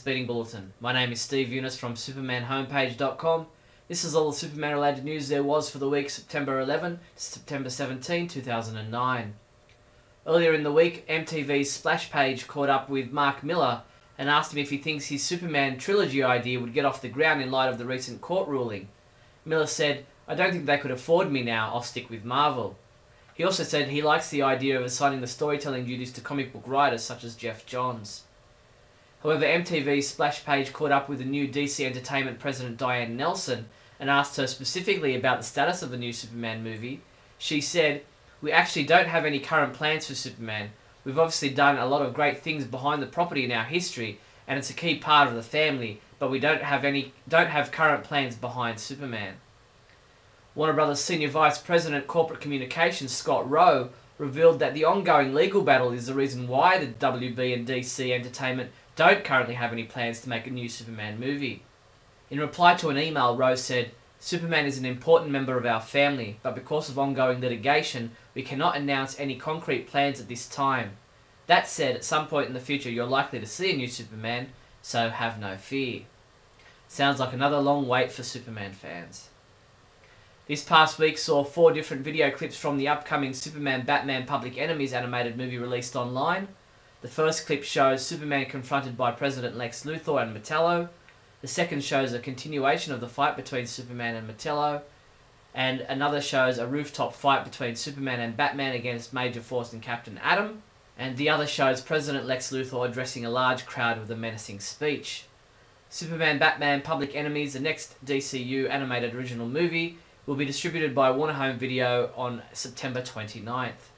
Speeding Bulletin. My name is Steve Younis from SupermanHomepage.com. This is all the Superman related news there was for the week September 11 to September 17, 2009. Earlier in the week, MTV's Splash page caught up with Mark Millar and asked him if he thinks his Superman trilogy idea would get off the ground in light of the recent court ruling. Millar said, "I don't think they could afford me now, I'll stick with Marvel." He also said he likes the idea of assigning the storytelling duties to comic book writers such as Jeff Johns. However, MTV's Splash page caught up with the new DC Entertainment president Diane Nelson and asked her specifically about the status of the new Superman movie. She said, "We actually don't have any current plans for Superman. We've obviously done a lot of great things behind the property in our history, and it's a key part of the family, but we don't have current plans behind Superman." Warner Bros. Senior Vice President Corporate Communications Scott Rowe revealed that the ongoing legal battle is the reason why the WB and DC Entertainment don't currently have any plans to make a new Superman movie. In reply to an email, Rowe said, "Superman is an important member of our family, but because of ongoing litigation, we cannot announce any concrete plans at this time. That said, at some point in the future you're likely to see a new Superman, so have no fear." Sounds like another long wait for Superman fans. This past week saw 4 different video clips from the upcoming Superman Batman Public Enemies animated movie released online. The first clip shows Superman confronted by President Lex Luthor and Metallo. The second shows a continuation of the fight between Superman and Metallo. And another shows a rooftop fight between Superman and Batman against Major Force and Captain Atom. And the other shows President Lex Luthor addressing a large crowd with a menacing speech. Superman Batman Public Enemies, the next DCU animated original movie, will be distributed by Warner Home Video on September 29th.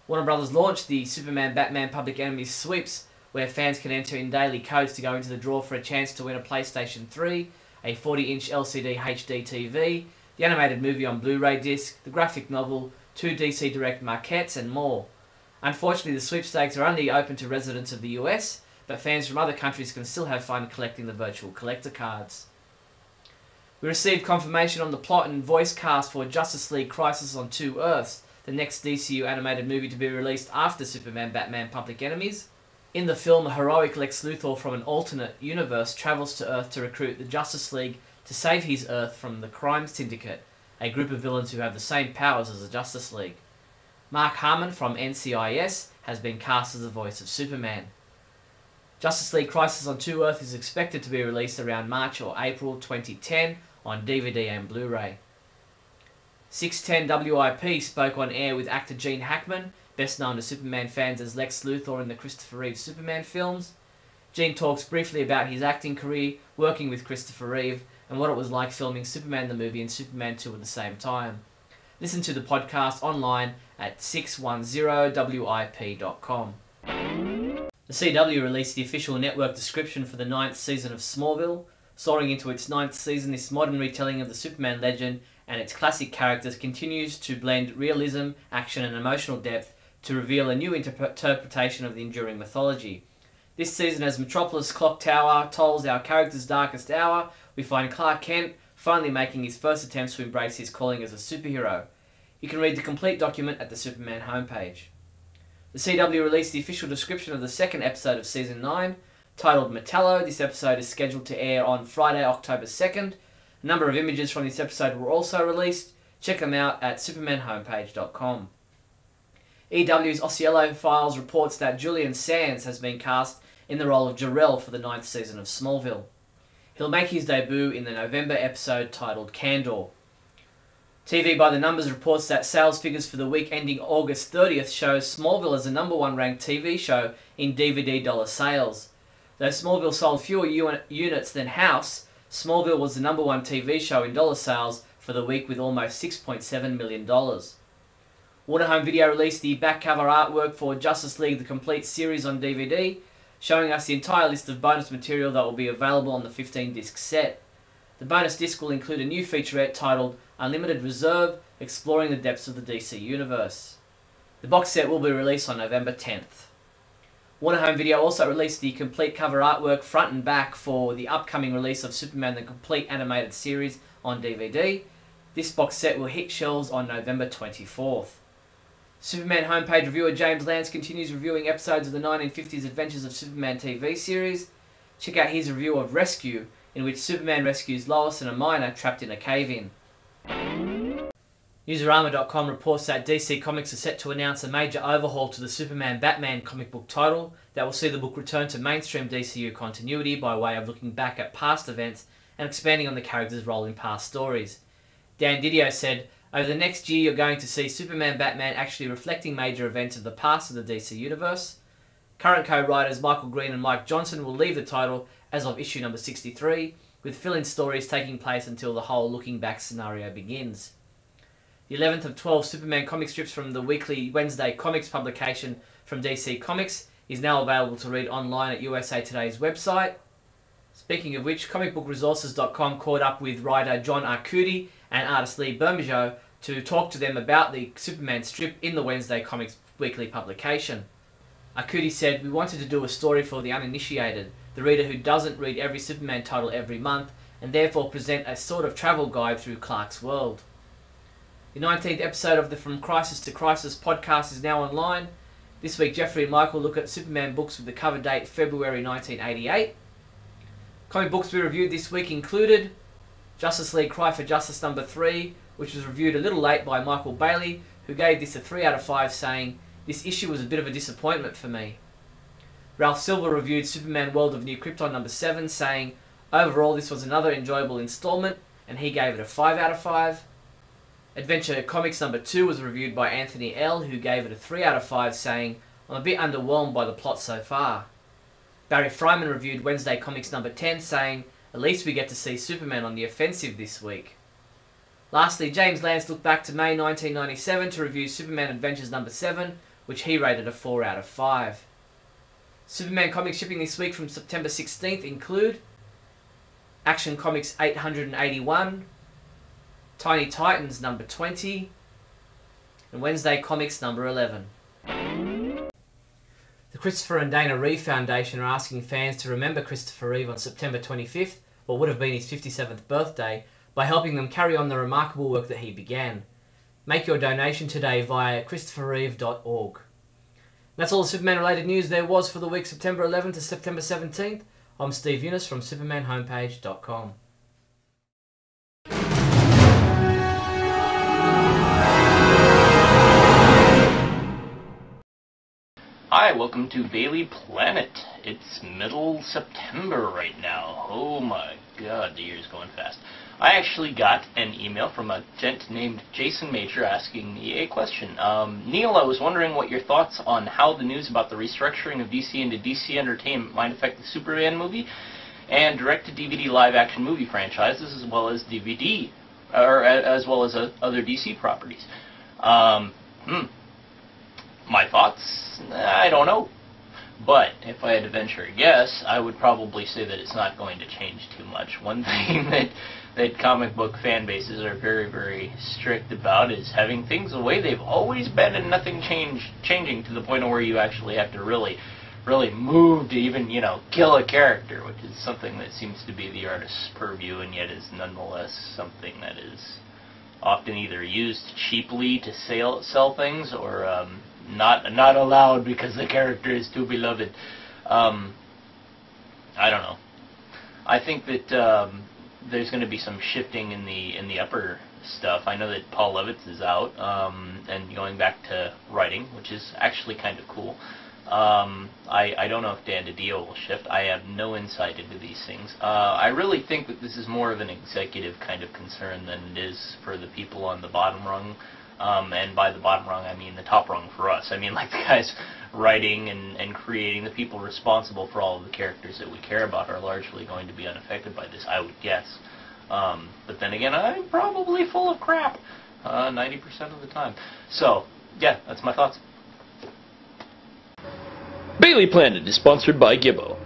Warner Bros. Launched the Superman Batman Public Enemies Sweeps, where fans can enter in daily codes to go into the draw for a chance to win a PlayStation 3, a 40-inch LCD HD TV, the animated movie on Blu-ray disc, the graphic novel, 2 DC Direct marquettes, and more. Unfortunately, the sweepstakes are only open to residents of the US, but fans from other countries can still have fun collecting the virtual collector cards. We received confirmation on the plot and voice cast for Justice League Crisis on Two Earths, the next DCU animated movie to be released after Superman Batman Public Enemies. In the film, a heroic Lex Luthor from an alternate universe travels to Earth to recruit the Justice League to save his Earth from the Crime Syndicate, a group of villains who have the same powers as the Justice League. Mark Harmon from NCIS has been cast as the voice of Superman. Justice League Crisis on Two Earths is expected to be released around March or April 2010 on DVD and Blu-ray. 610 WIP spoke on air with actor Gene Hackman, best known to Superman fans as Lex Luthor in the Christopher Reeve Superman films. Gene talks briefly about his acting career, working with Christopher Reeve, and what it was like filming Superman the movie and Superman 2 at the same time. Listen to the podcast online at 610wip.com. The CW released the official network description for the 9th season of Smallville. Soaring into its 9th season, this modern retelling of the Superman legend and its classic characters continues to blend realism, action and emotional depth to reveal a new interpretation of the enduring mythology. This season, as Metropolis Clock Tower tolls our character's darkest hour, we find Clark Kent finally making his first attempts to embrace his calling as a superhero. You can read the complete document at the Superman homepage. The CW released the official description of the 2nd episode of Season 9, titled Metallo. This episode is scheduled to air on Friday, October 2nd. A number of images from this episode were also released. Check them out at supermanhomepage.com. EW's Osceola Files reports that Julian Sands has been cast in the role of Jor-El for the 9th season of Smallville. He'll make his debut in the November episode titled Candor. TV by the Numbers reports that sales figures for the week ending August 30th shows Smallville as the #1 ranked TV show in DVD dollar sales. Though Smallville sold fewer units than House, Smallville was the #1 TV show in dollar sales for the week with almost $6.7 million. Warner Home Video released the back cover artwork for Justice League The Complete Series on DVD, showing us the entire list of bonus material that will be available on the 15-disc set. The bonus disc will include a new featurette titled Unlimited Reserve, exploring the depths of the DC Universe. The box set will be released on November 10th. Warner Home Video also released the complete cover artwork front and back for the upcoming release of Superman the Complete Animated Series on DVD. This box set will hit shelves on November 24th. Superman homepage reviewer James Lance continues reviewing episodes of the 1950s Adventures of Superman TV series. check out his review of Rescue, in which Superman rescues Lois and a miner trapped in a cave-in. Newsarama.com reports that DC Comics is set to announce a major overhaul to the Superman-Batman comic book title that will see the book return to mainstream DCU continuity by way of looking back at past events and expanding on the characters' role in past stories. Dan Didio said, "Over the next year you're going to see Superman-Batman actually reflecting major events of the past of the DC Universe. Current co-writers Michael Green and Mike Johnson will leave the title as of issue number 63, with fill-in stories taking place until the whole looking back scenario begins." The 11th of 12 Superman comic strips from the weekly Wednesday Comics publication from DC Comics is now available to read online at USA Today's website. Speaking of which, comicbookresources.com caught up with writer John Arcudi and artist Lee Bermejo to talk to them about the Superman strip in the Wednesday Comics weekly publication. Arcudi said, "We wanted to do a story for the uninitiated, the reader who doesn't read every Superman title every month, and therefore present a sort of travel guide through Clark's world." The 19th episode of the From Crisis to Crisis podcast is now online. This week Jeffrey and Michael look at Superman books with the cover date February 1988. Comic books we reviewed this week included Justice League Cry for Justice number 3, which was reviewed a little late by Michael Bailey, who gave this a 3 out of 5, saying, "This issue was a bit of a disappointment for me." Ralph Silver reviewed Superman World of New Krypton number 7, saying, "Overall this was another enjoyable installment," and he gave it a 5 out of 5. Adventure Comics number 2 was reviewed by Anthony L., who gave it a 3 out of 5, saying, "I'm a bit underwhelmed by the plot so far." Barry Fryman reviewed Wednesday Comics number 10, saying, "At least we get to see Superman on the offensive this week." Lastly, James Lance looked back to May 1997 to review Superman Adventures number 7, which he rated a 4 out of 5. Superman comics shipping this week from September 16th include Action Comics 881, Tiny Titans number 20, and Wednesday Comics number 11. The Christopher and Dana Reeve Foundation are asking fans to remember Christopher Reeve on September 25th, what would have been his 57th birthday, by helping them carry on the remarkable work that he began. Make your donation today via christopherreeve.org. That's all the Superman-related news there was for the week September 11th to September 17th. I'm Steve Younis from supermanhomepage.com. Hi, welcome to Bailey Planet. It's middle September right now. Oh my god, the year's going fast. I actually got an email from a gent named Jason Major asking me a question. Neal, I was wondering what your thoughts on how the news about the restructuring of DC into DC Entertainment might affect the Superman movie and direct-to-DVD live-action movie franchises, as well as DVD, or as well as other DC properties. My thoughts? I don't know. But if I had to venture a guess, I would probably say that it's not going to change too much. One thing that comic book fan bases are very, very strict about is having things the way they've always been and nothing changing to the point where you actually have to really move to even, kill a character, which is something that seems to be the artist's purview and yet is nonetheless something that is often either used cheaply to sell things or not allowed because the character is too beloved. I don't know. I think that there's going to be some shifting in the upper stuff. I know that Paul Levitz is out and going back to writing, which is actually kind of cool. I don't know if Dan DiDio will shift. I have no insight into these things. I really think that this is more of an executive kind of concern than it is for the people on the bottom rung. And by the bottom rung, I mean the top rung for us. I mean like the guys writing and creating, the people responsible for all of the characters that we care about are largely going to be unaffected by this, I would guess. But then again, I'm probably full of crap 90% of the time. So, yeah, that's my thoughts. Bailey Planet is sponsored by Gibbo.